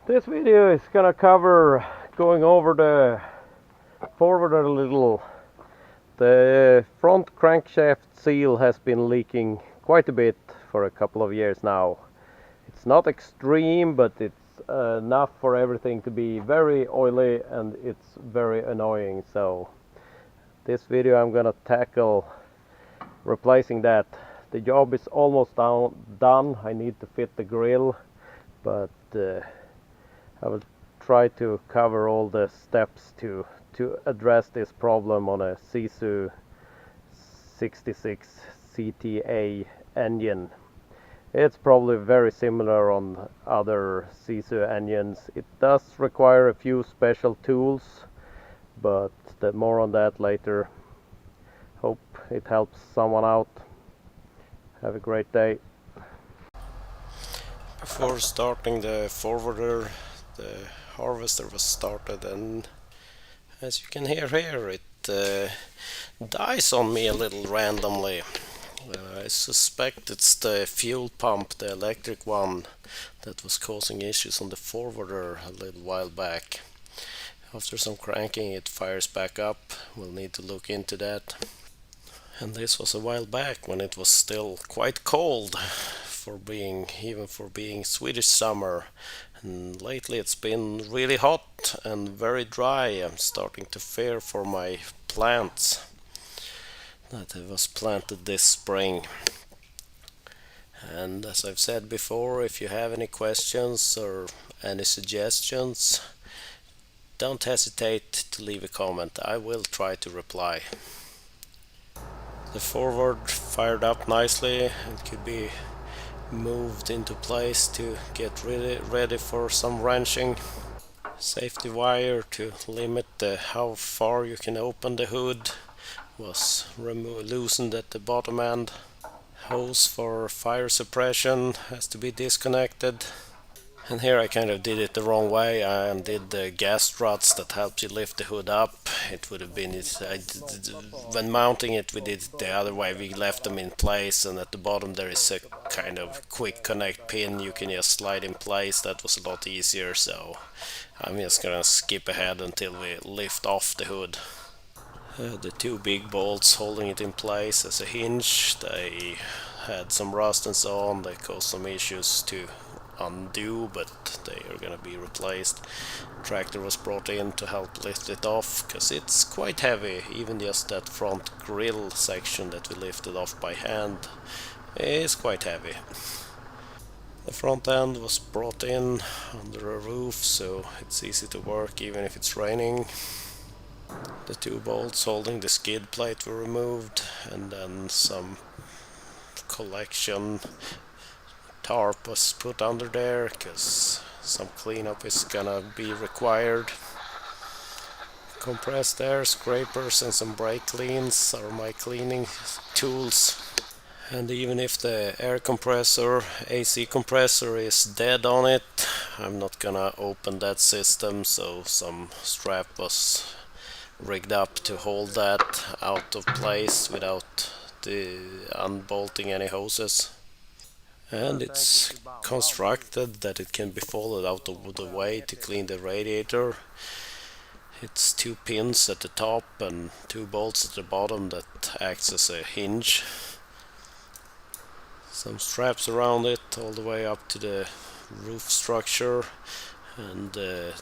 This video is gonna cover going over the forwarder a little. The front crankshaft seal has been leaking quite a bit for a couple of years now. It's not extreme, but it's enough for everything to be very oily, and it's very annoying. So this video I'm gonna tackle replacing that. The job is almost done. I need to fit the grill, but I will try to cover all the steps to address this problem on a SISU CTA engine. It's probably very similar on other SISU engines. It does require a few special tools, but more on that later. Hope it helps someone out. Have a great day. Before starting the forwarder, the harvester was started, and as you can hear here, it dies on me a little randomly. I suspect it's the fuel pump, the electric one, that was causing issues on the forwarder a little while back. After some cranking, it fires back up. We'll need to look into that. And this was a while back when it was still quite cold even for being Swedish summer. And lately it's been really hot and very dry. I'm starting to fear for my plants that it was planted this spring. And as I've said before, if you have any questions or any suggestions, don't hesitate to leave a comment. I will try to reply. The forward fired up nicely and could be moved into place to get ready for some wrenching. Safety wire to limit how far you can open the hood was loosened at the bottom end. Hose for fire suppression has to be disconnected. And here I kind of did it the wrong way. I undid the gas struts that helped you lift the hood up. It would have been when mounting it, we did it the other way. We left them in place, and at the bottom there is a kind of quick connect pin you can just slide in place. That was a lot easier, so I'm just gonna skip ahead until we lift off the hood. The two big bolts holding it in place as a hinge, they had some rust and so on. They caused some issues to undo, but they are gonna be replaced. Tractor was brought in to help lift it off because it's quite heavy. Even just that front grill section that we lifted off by hand is quite heavy. The front end was brought in under a roof, so it's easy to work even if it's raining. The two bolts holding the skid plate were removed, and then some collection tarp was put under there because some cleanup is gonna be required. Compressed air scrapers and some brake cleans are my cleaning tools. And even if the air compressor, AC compressor, is dead on it, I'm not gonna open that system, so some strap was rigged up to hold that out of place without unbolting any hoses. And it's constructed that it can be folded out of the way to clean the radiator. It's two pins at the top and two bolts at the bottom that acts as a hinge. Some straps around it all the way up to the roof structure, and the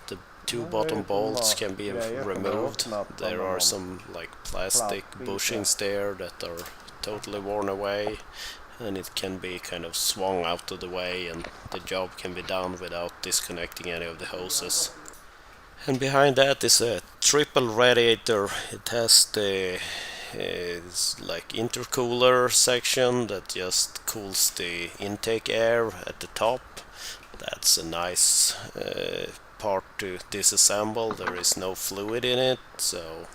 two bottom bolts can be removed. There are some like plastic bushings there that are totally worn away, and it can be kind of swung out of the way, and the job can be done without disconnecting any of the hoses. And behind that is a triple radiator. It has the like intercooler section that just cools the intake air at the top. That's a nice part to disassemble. There is no fluid in it, so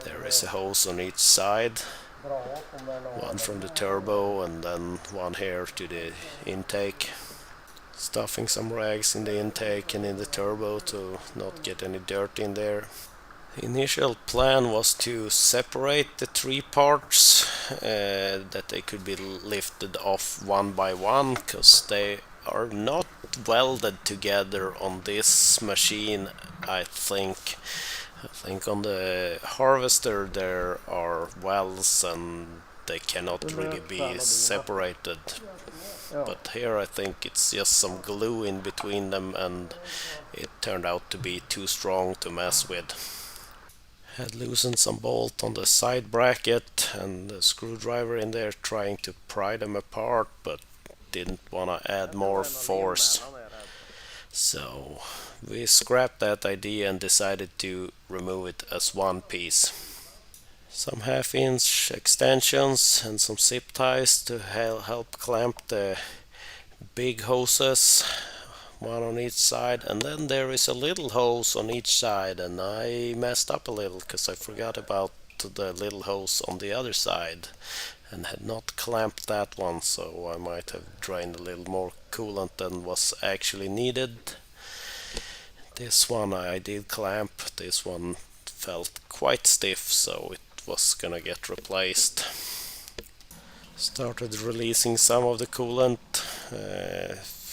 there is a hose on each side. One from the turbo and then one here to the intake. Stuffing some rags in the intake and in the turbo to not get any dirt in there. The initial plan was to separate the three parts, that they could be lifted off one by one, because they are not welded together on this machine. I think on the harvester there are welds and they cannot really be separated. But here I think it's just some glue in between them and it turned out to be too strong to mess with. Had loosened some bolt on the side bracket and the screwdriver in there trying to pry them apart, but didn't want to add more force. So we scrapped that idea and decided to remove it as one piece. Some half-inch extensions and some zip ties to help clamp the big hoses, one on each side, and then there is a little hose on each side, and I messed up a little because I forgot about the little hose on the other side and had not clamped that one, so I might have drained a little more coolant than was actually needed. This one I did clamp, this one felt quite stiff, so it was gonna get replaced. Started releasing some of the coolant,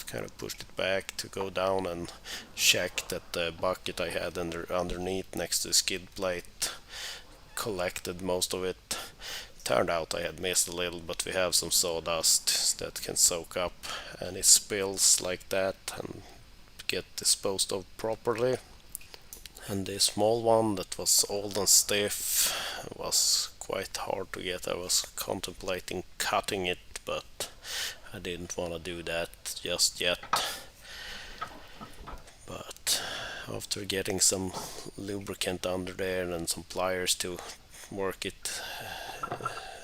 kind of pushed it back to go down and check that the bucket I had underneath next to the skid plate collected most of it. Turned out I had missed a little, but we have some sawdust that can soak up any spills like that and get disposed of properly. And the small one that was old and stiff was quite hard to get. I was contemplating cutting it, but I didn't want to do that just yet. But after getting some lubricant under there and some pliers to work it,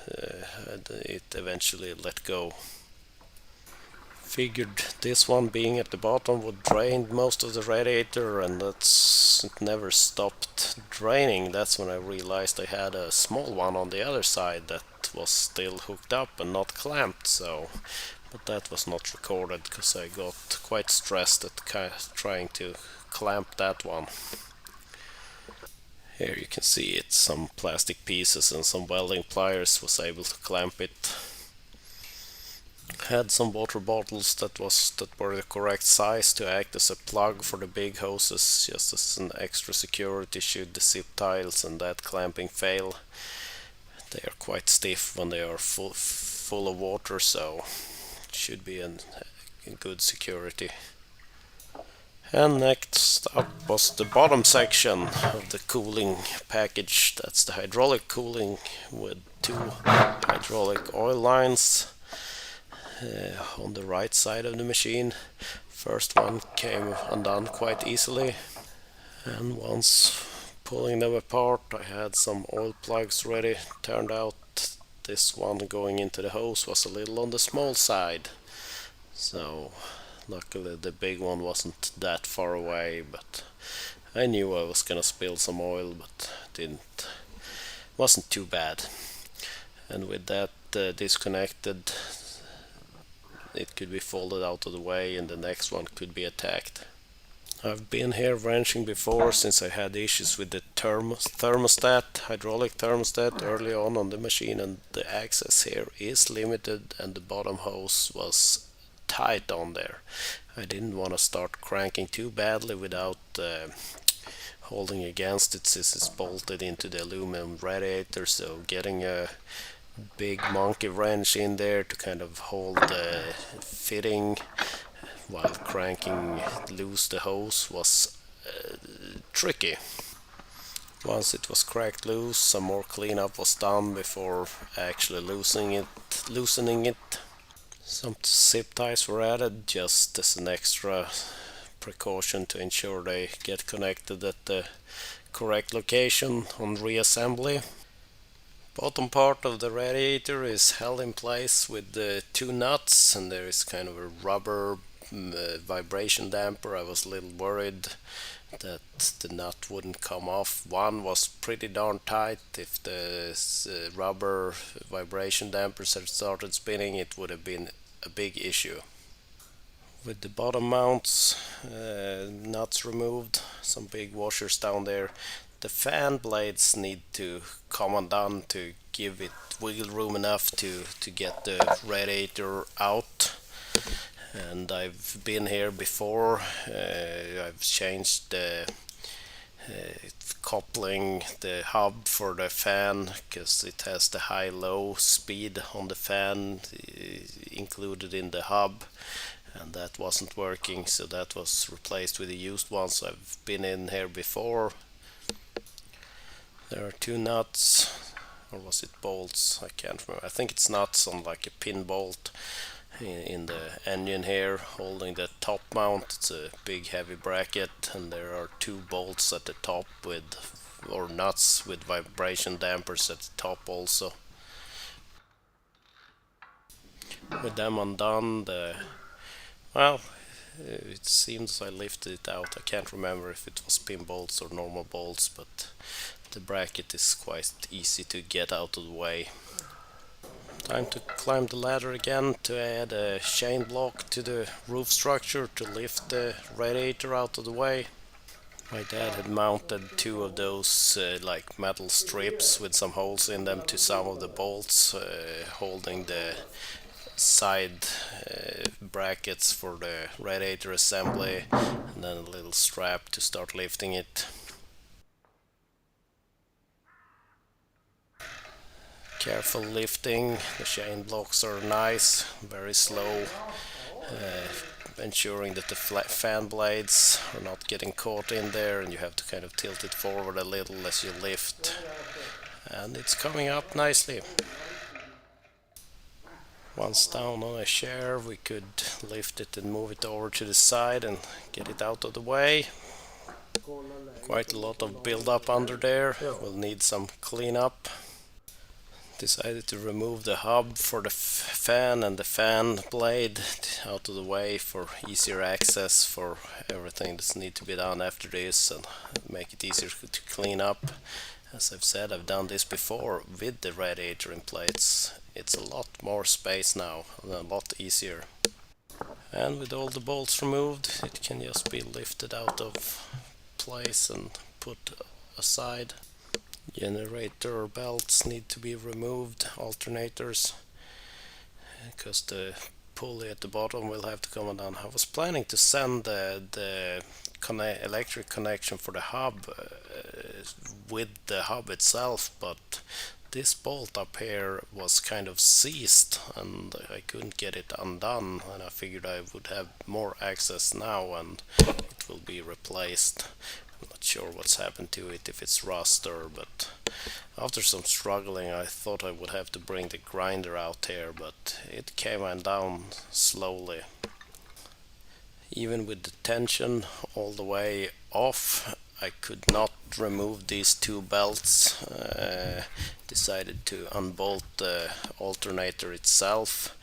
it eventually let go. Figured this one being at the bottom would drain most of the radiator, and it never stopped draining. That's when I realized I had a small one on the other side that was still hooked up and not clamped, but that was not recorded because I got quite stressed at trying to clamp that one. Here you can see it's some plastic pieces and some welding pliers was able to clamp it. Had some water bottles that were the correct size to act as a plug for the big hoses, just as an extra security should the zip ties and that clamping fail. They are quite stiff when they are full of water, so it should be a good security. And next up was the bottom section of the cooling package. That's the hydraulic cooling with 2 hydraulic oil lines on the right side of the machine. First one came undone quite easily, and once pulling them apart I had some oil plugs ready. Turned out this one going into the hose was a little on the small side, so luckily the big one wasn't that far away, but I knew I was gonna spill some oil, but wasn't too bad. And with that disconnected, it could be folded out of the way and the next one could be attacked. I've been here wrenching before since I had issues with the thermostat, hydraulic thermostat early on the machine, and the access here is limited and the bottom hose was tight on there. I didn't want to start cranking too badly without holding against it since it's bolted into the aluminum radiator, so getting a big monkey wrench in there to kind of hold the fitting while cranking loose the hose was tricky. Once it was cracked loose, some more cleanup was done before actually loosening it. Some zip ties were added just as an extra precaution to ensure they get connected at the correct location on reassembly. Bottom part of the radiator is held in place with the 2 nuts, and there is kind of a rubber vibration damper. I was a little worried that the nut wouldn't come off. One was pretty darn tight. If the rubber vibration dampers had started spinning, it would have been a big issue. With the bottom mounts, nuts removed, some big washers down there. The fan blades need to come undone to give it wiggle room enough to get the radiator out. and I've been here before. I've changed the coupling, the hub for the fan, because it has the high-low speed on the fan included in the hub, and that wasn't working, so that was replaced with a used one. So I've been in here before. There are two nuts, or was it bolts? I can't remember. I think it's nuts on like a pin bolt in the engine here, holding the top mount. It's a big heavy bracket, and there are two bolts at the top or nuts with vibration dampers at the top also. With them undone, it seems I lifted it out. I can't remember if it was pin bolts or normal bolts, but the bracket is quite easy to get out of the way. Time to climb the ladder again to add a chain block to the roof structure to lift the radiator out of the way. My dad had mounted two of those like metal strips with some holes in them to some of the bolts holding the side brackets for the radiator assembly, and then a little strap to start lifting it. Careful lifting. The chain blocks are nice, very slow, ensuring that the fan blades are not getting caught in there, and you have to kind of tilt it forward a little as you lift, and it's coming up nicely. Once down on a chair, we could lift it and move it over to the side and get it out of the way. Quite a lot of build-up under there, we'll need some cleanup. Decided to remove the hub for the fan and the fan blade out of the way for easier access for everything that's need to be done after this, and make it easier to clean up. As I've said, I've done this before with the radiator in place. It's a lot more space now and a lot easier. And with all the bolts removed, it can just be lifted out of place and put aside. Generator belts need to be removed, alternators, because the pulley at the bottom will have to come down. I was planning to send the electric connection for the hub with the hub itself, but this bolt up here was kind of seized and I couldn't get it undone, and I figured I would have more access now and it will be replaced. I'm not sure what's happened to it, if it's rust but after some struggling I thought I would have to bring the grinder out here, but it came undone slowly. Even with the tension all the way off, I could not remove these two belts. Decided to unbolt the alternator itself.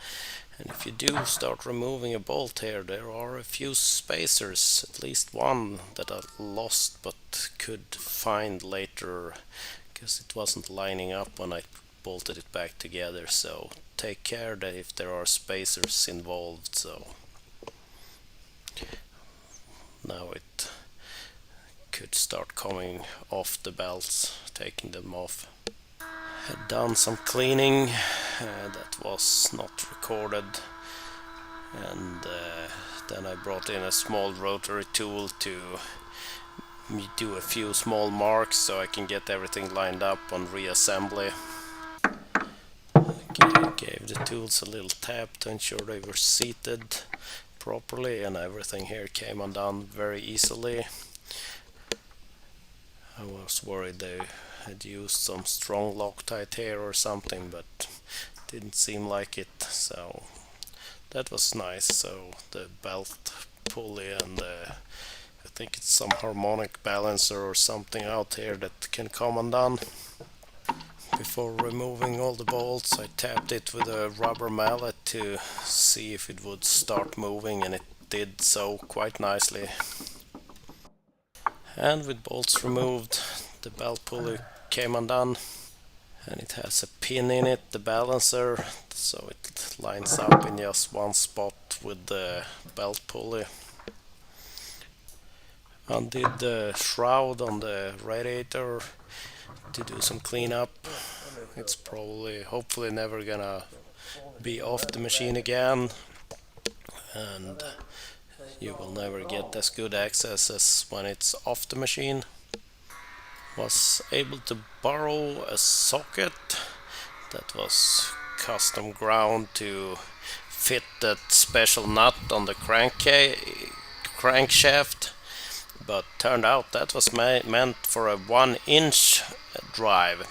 And if you do start removing a bolt here, there are a few spacers, at least one that I lost but could find later because it wasn't lining up when I bolted it back together. So take care that if there are spacers involved. So now it could start coming off the belts, taking them off. Had done some cleaning that was not recorded, and then I brought in a small rotary tool to do a few small marks so I can get everything lined up on reassembly. Gave the tools a little tap to ensure they were seated properly, and everything here came undone very easily. I was worried they had used some strong Loctite here or something, but didn't seem like it, so that was nice. So the belt pulley and I think it's some harmonic balancer or something out here that can come undone. Before removing all the bolts, I tapped it with a rubber mallet to see if it would start moving, and it did so quite nicely. And with bolts removed, the belt pulley came undone, and it has a pin in it, the balancer, so it lines up in just one spot with the belt pulley. Undid the shroud on the radiator to do some cleanup. It's hopefully never gonna be off the machine again. and you will never get as good access as when it's off the machine. Was able to borrow a socket that was custom ground to fit that special nut on the crankshaft, but turned out that was meant for a 1-inch drive,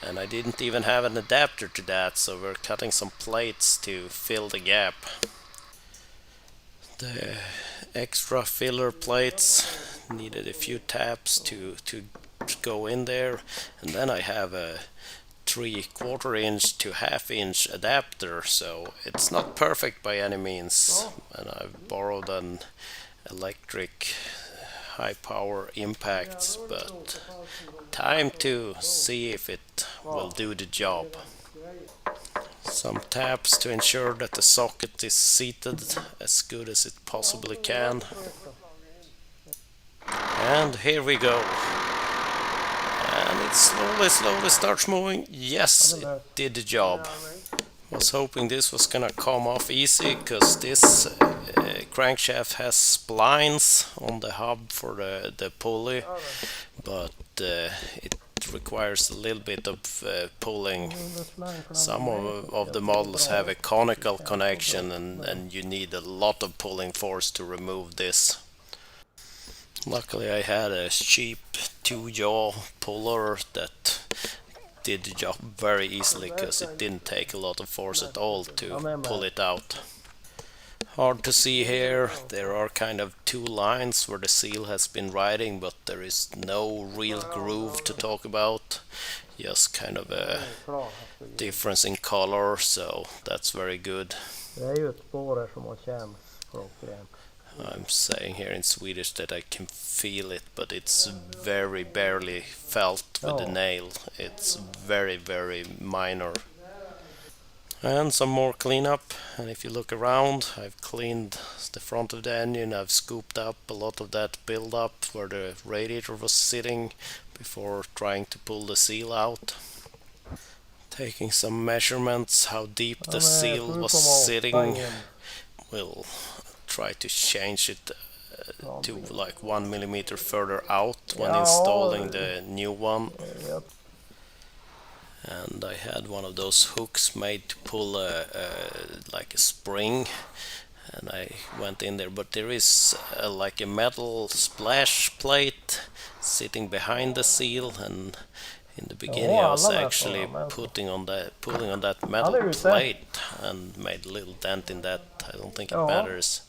and I didn't even have an adapter to that, so we're cutting some plates to fill the gap. The extra filler plates needed a few taps to go in there, and then I have a 3/4 inch to 1/2 inch adapter, so it's not perfect by any means, and I've borrowed an electric high power impacts, but time to see if it will do the job. Some taps to ensure that the socket is seated as good as it possibly can. And here we go. And it slowly starts moving. Yes, it did the job. Was hoping this was gonna come off easy, because this crankshaft has splines on the hub for the pulley, but it requires a little bit of pulling. Some of the models have a conical connection, and you need a lot of pulling force to remove this. Luckily I had a cheap 2-jaw puller that did the job very easily, because it didn't take a lot of force at all to pull it out. Hard to see here, there are kind of 2 lines where the seal has been riding, but there is no real groove to talk about, just kind of a difference in color, so that's very good. I'm saying here in Swedish that I can feel it, but it's very barely felt with the nail. It's very minor. And some more cleanup, and if you look around, I've cleaned the front of the engine. I've scooped up a lot of that build-up where the radiator was sitting before trying to pull the seal out. Taking some measurements how deep the seal was sitting. We'll try to change it to like 1 millimeter further out when installing the new one. And I had one of those hooks made to pull like a spring, and I went in there, but there is like a metal splash plate sitting behind the seal, and in the beginning I was actually pulling on that metal plate and made a little dent in that. I don't think it matters,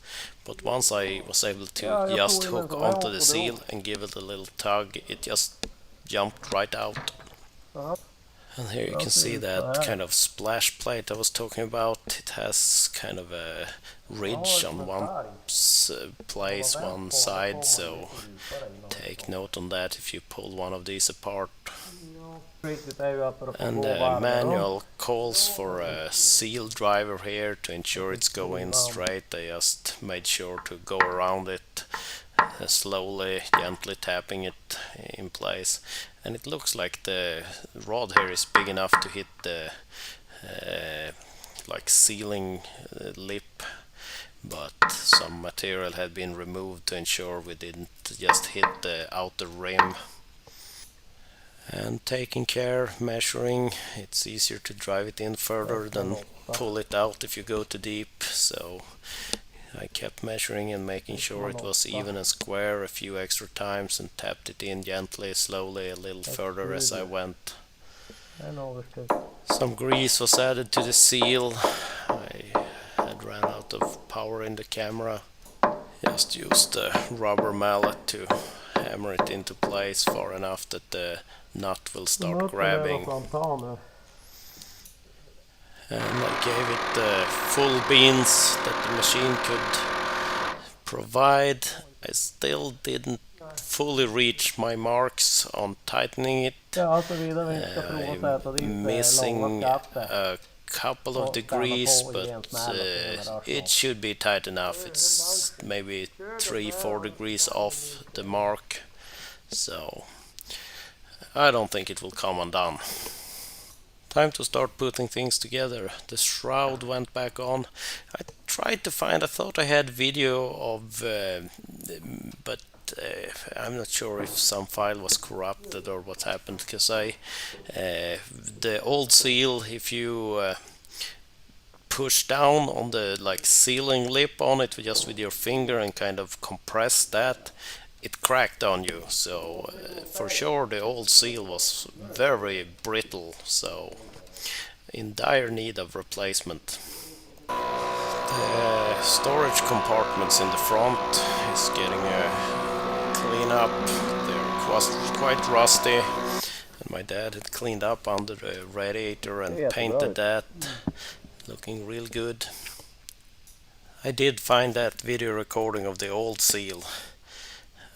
but once I was able to just hook onto the seal and give it a little tug, it just jumped right out. And here you can see that kind of splash plate I was talking about. It has kind of a ridge on one place, one side, so take note on that if you pull one of these apart. And the manual calls for a seal driver here to ensure it's going straight. I just made sure to go around it, slowly, gently tapping it in place. And it looks like the rod here is big enough to hit the like sealing lip, but some material had been removed to ensure we didn't just hit the outer rim. And taking care, measuring, it's easier to drive it in further than pull it out if you go too deep, so I kept measuring and making sure it was even and square a few extra times, and tapped it in gently, slowly, a little further as I went. Some grease was added to the seal. I had ran out of power in the camera. Just used a rubber mallet to hammer it into place far enough that the nut will start grabbing. And I gave it the full beans that the machine could provide. I still didn't fully reach my marks on tightening it. I'm missing a couple of degrees, but it should be tight enough. It's maybe 3-4 degrees off the mark, so I don't think it will come undone. Time to start putting things together. The shroud went back on. I tried to find, I thought I had video of, but I'm not sure if some file was corrupted or what happened, because the old seal, if you push down on the sealing lip on it just with your finger and kind of compress that, it cracked on you. So for sure the old seal was very brittle, so in dire need of replacement. The storage compartments in the front is getting a clean up. They're quite rusty, and my dad had cleaned up under the radiator and painted that, looking real good. I did find that video recording of the old seal,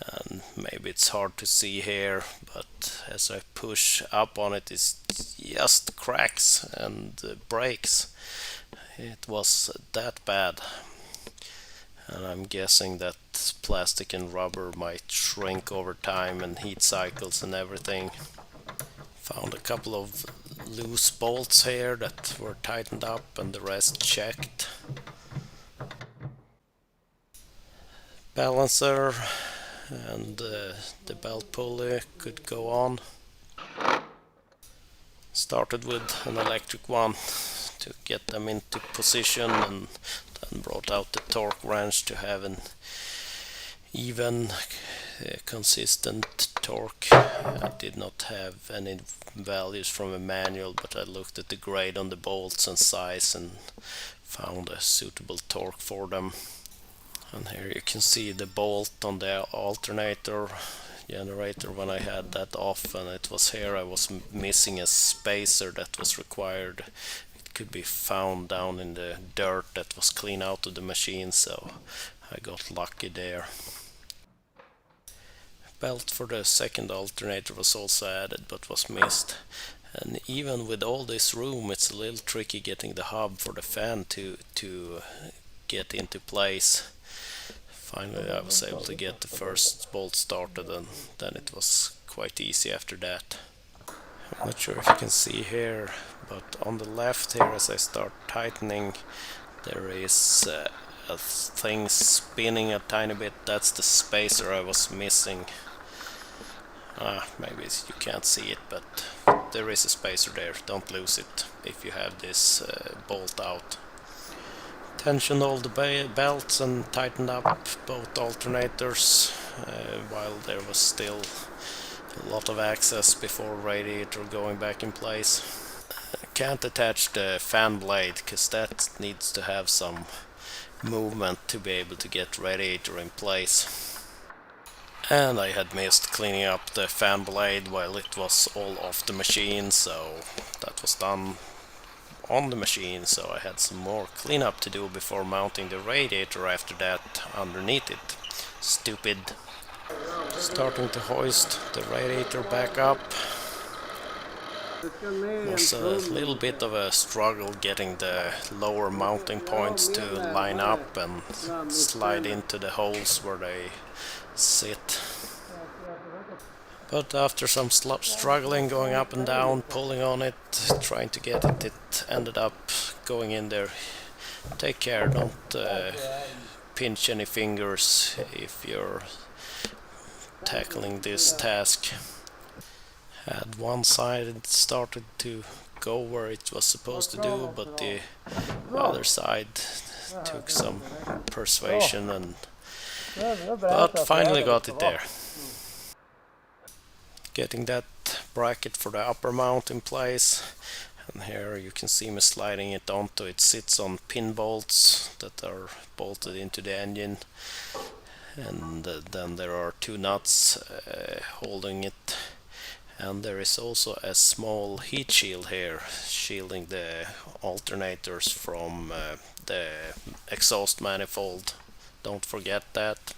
and maybe it's hard to see here, but as I push up on it, it just cracks and breaks. It was that bad, and I'm guessing that plastic and rubber might shrink over time and heat cycles and everything. Found a couple of loose bolts here that were tightened up and the rest checked. Balancer and the belt pulley could go on. Started with an electric one to get them into position, and then brought out the torque wrench to have an even consistent torque. I did not have any values from a manual, but I looked at the grade on the bolts and size and found a suitable torque for them. And here you can see the bolt on the alternator generator. When I had that off and it was here, I was missing a spacer that was required. It could be found down in the dirt that was clean out of the machine, so I got lucky there. Belt for the second alternator was also added but was missed. And even with all this room, it's a little tricky getting the hub for the fan to get into place. Finally I was able to get the first bolt started, and then it was quite easy after that. I'm not sure if you can see here, but on the left here, as I start tightening, there is a thing spinning a tiny bit. That's the spacer I was missing. Maybe you can't see it, but there is a spacer there. Don't lose it if you have this bolt out. Tensioned all the belts and tightened up both alternators while there was still a lot of access before radiator going back in place. I can't attach the fan blade because that needs to have some movement to be able to get radiator in place. And I had missed cleaning up the fan blade while it was all off the machine, so that was done on the machine, so I had some more cleanup to do before mounting the radiator after that underneath it. Stupid. Starting to hoist the radiator back up. It was a little bit of a struggle getting the lower mounting points to line up and slide into the holes where they sit. But after some struggling, going up and down, pulling on it, trying to get it, it ended up going in there. Take care, don't pinch any fingers if you're tackling this task. At one side it started to go where it was supposed to do, but the other side took some persuasion, but finally got it there. Getting that bracket for the upper mount in place, and here you can see me sliding it onto. It sits on pin bolts that are bolted into the engine, and then there are two nuts holding it, and there is also a small heat shield here shielding the alternators from the exhaust manifold. Don't forget that.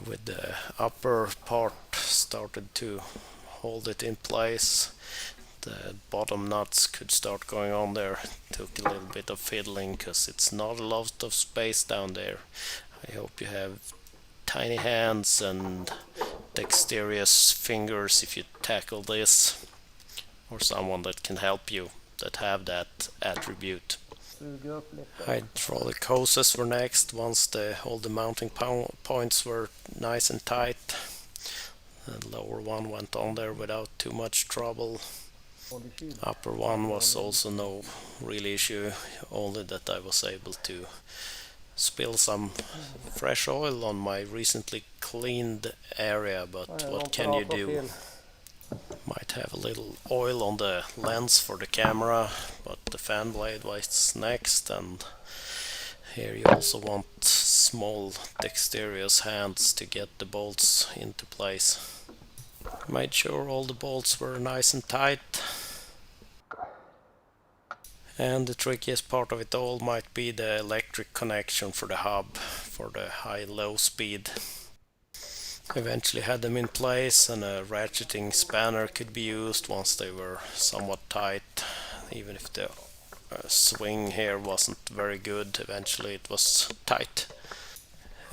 With the upper part started to hold it in place, the bottom nuts could start going on there. Took a little bit of fiddling because it's not a lot of space down there. I hope you have tiny hands and dexterous fingers if you tackle this. or someone that can help you that have that attribute. Hydraulic hoses were next. Once all the mounting points were nice and tight, the lower one went on there without too much trouble. Upper one was also no real issue, only that I was able to spill some fresh oil on my recently cleaned area, but what can you do? Might have a little oil on the lens for the camera, but the fan blade was next, and here you also want small dexterous hands to get the bolts into place. Made sure all the bolts were nice and tight. And the trickiest part of it all might be the electric connection for the hub for the high-low speed. Eventually had them in place, and a ratcheting spanner could be used once they were somewhat tight. Even if the swing here wasn't very good, eventually it was tight.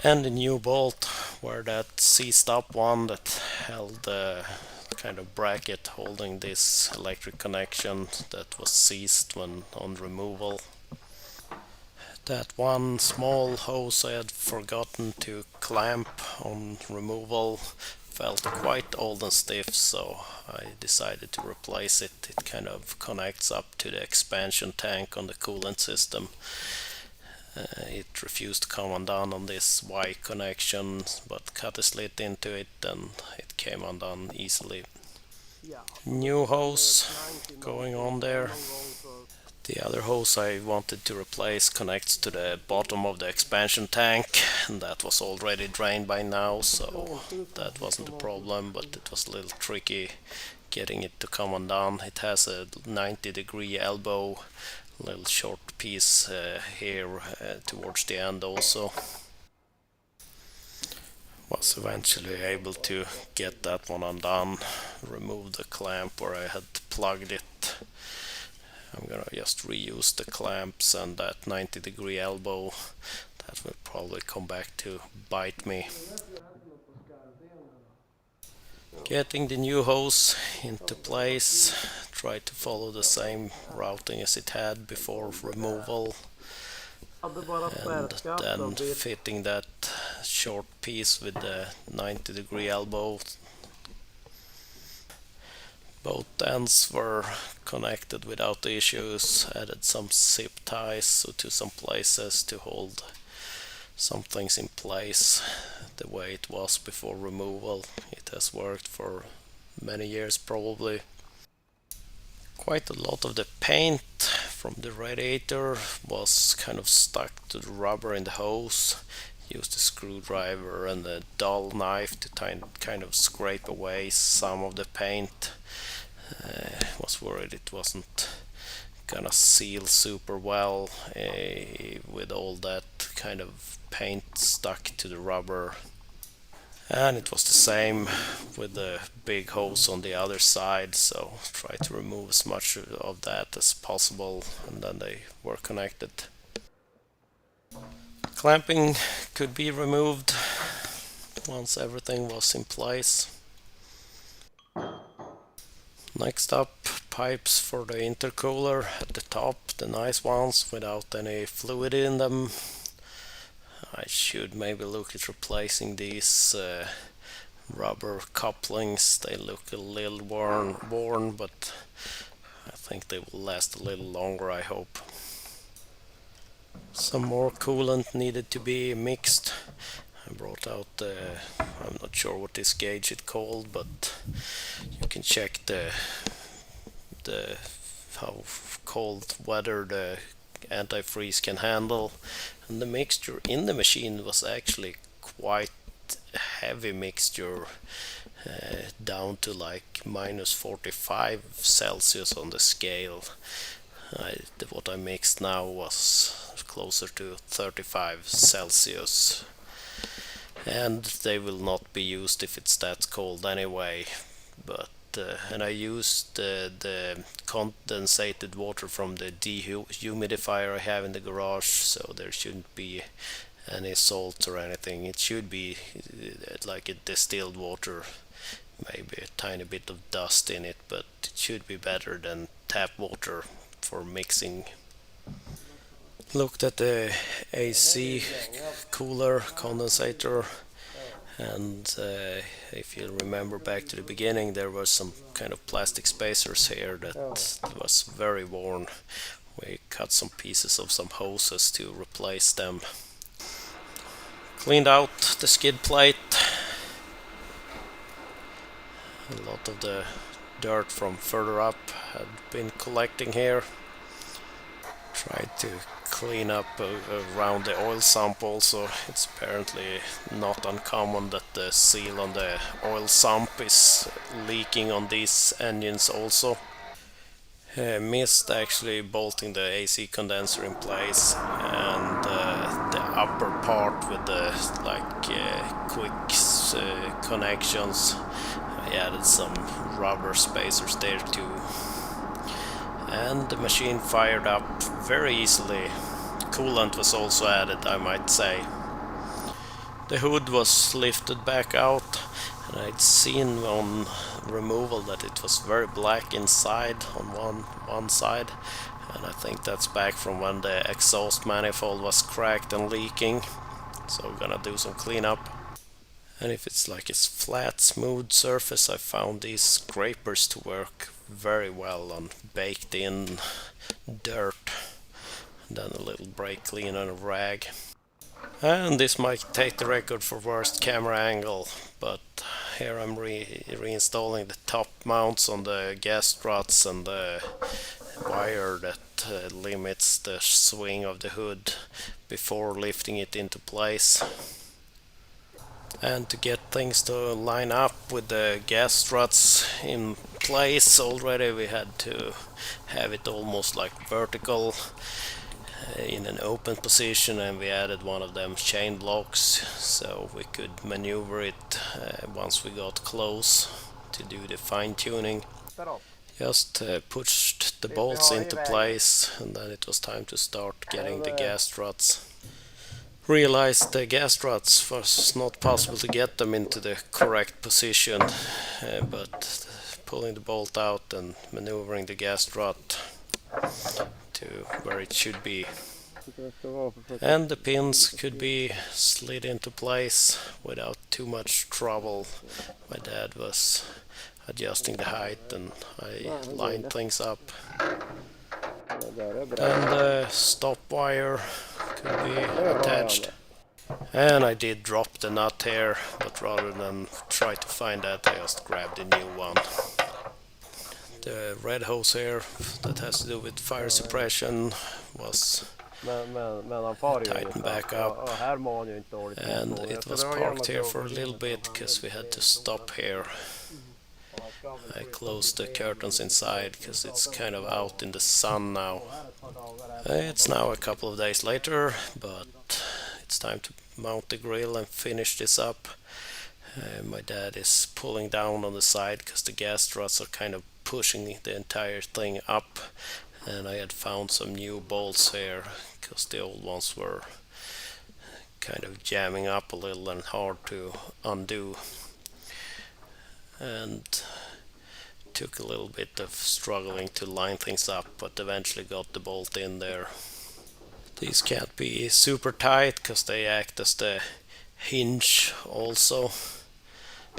And the new bolt, where that C-stop one that held the kind of bracket holding this electric connection that was seized when on removal. That one small hose I had forgotten to clamp on removal felt quite old and stiff, so I decided to replace it. It kind of connects up to the expansion tank on the coolant system. It refused to come undone on this Y connection, but cut a slit into it and it came undone easily. New hose going on there. The other hose I wanted to replace connects to the bottom of the expansion tank, and that was already drained by now, so that wasn't a problem, but it was a little tricky getting it to come undone. It has a 90-degree elbow, little short piece here towards the end also. Was eventually able to get that one undone, remove the clamp where I had plugged it. I'm gonna just reuse the clamps and that 90-degree elbow. That will probably come back to bite me. Getting the new hose into place, try to follow the same routing as it had before removal, and then fitting that short piece with the 90-degree elbow. Both ends were connected without issues, added some zip ties to some places to hold some things in place the way it was before removal. It has worked for many years probably. Quite a lot of the paint from the radiator was kind of stuck to the rubber in the hose. Used a screwdriver and a dull knife to kind of scrape away some of the paint. Was worried it wasn't gonna seal super well with all that kind of paint stuck to the rubber. And it was the same with the big hose on the other side, so try to remove as much of that as possible, and then they were connected. Clamping could be removed once everything was in place. Next up, pipes for the intercooler at the top, the nice ones without any fluid in them. I should maybe look at replacing these rubber couplings. They look a little worn, but I think they will last a little longer, I hope. Some more coolant needed to be mixed. I brought out I'm not sure what this gauge is called, but you can check the how cold weather the antifreeze can handle, and the mixture in the machine was actually quite heavy mixture, down to like -45 Celsius on the scale. What I mixed now was closer to 35 Celsius. And they will not be used if it's that cold anyway. But and I used the condensated water from the dehumidifier I have in the garage, so there shouldn't be any salt or anything. It should be like a distilled water maybe a tiny bit of dust in it, but it should be better than tap water for mixing. Looked at the AC cooler condensator, and if you remember back to the beginning, there were some kind of plastic spacers here that was very worn. We cut some pieces of some hoses to replace them. Cleaned out the skid plate. A lot of the dirt from further up had been collecting here. Tried to clean up around the oil sump also. It's apparently not uncommon that the seal on the oil sump is leaking on these engines also. Missed actually bolting the AC condenser in place, and the upper part with the quick connections. I added some rubber spacers there too. And the machine fired up very easily. Coolant was also added, I might say. The hood was lifted back out, and I'd seen on removal that it was very black inside on one side, and I think that's back from when the exhaust manifold was cracked and leaking. So we're gonna do some cleanup. And if it's like a flat, smooth surface, I found these scrapers to work very well on baked in dirt. And then a little brake clean and a rag. And this might take the record for worst camera angle, but here I'm reinstalling the top mounts on the gas struts and the wire that limits the swing of the hood before lifting it into place. And to get things to line up with the gas struts in place already, we had to have it almost like vertical in an open position, and we added one of them chain blocks so we could maneuver it once we got close to do the fine tuning. Just pushed the bolts into place, and then it was time to start getting the gas struts. Realized the gas struts was not possible to get them into the correct position, but pulling the bolt out and maneuvering the gas strut to where it should be, and the pins could be slid into place without too much trouble. My dad was adjusting the height and I lined things up. Then the stop wire could be attached, and I did drop the nut here, but rather than try to find that, I just grabbed a new one. The red hose here that has to do with fire suppression was tightened back up, and it was parked here for a little bit because we had to stop here. I closed the curtains inside because it's kind of out in the sun now. It's now a couple of days later, but it's time to mount the grill and finish this up. My dad is pulling down on the side because the gas struts are kind of pushing the entire thing up, and I had found some new bolts here because the old ones were kind of jamming up a little and hard to undo, and took a little bit of struggling to line things up, but eventually got the bolt in there. These can't be super tight because they act as the hinge also,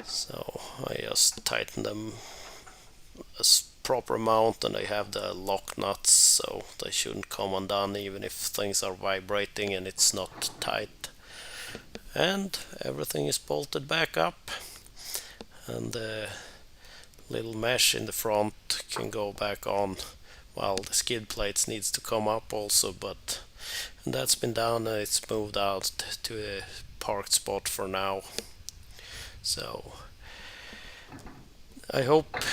so I just tighten them as proper amount, and I have the lock nuts so they shouldn't come undone even if things are vibrating and it's not tight. And everything is bolted back up, and the little mesh in the front can go back on, while the skid plates needs to come up also, but that's been done and it's moved out to a parked spot for now. So I hope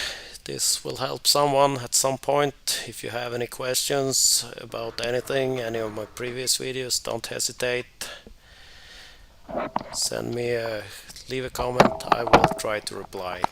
this will help someone at some point. If you have any questions about anything, any of my previous videos, don't hesitate. Leave a comment, I will try to reply.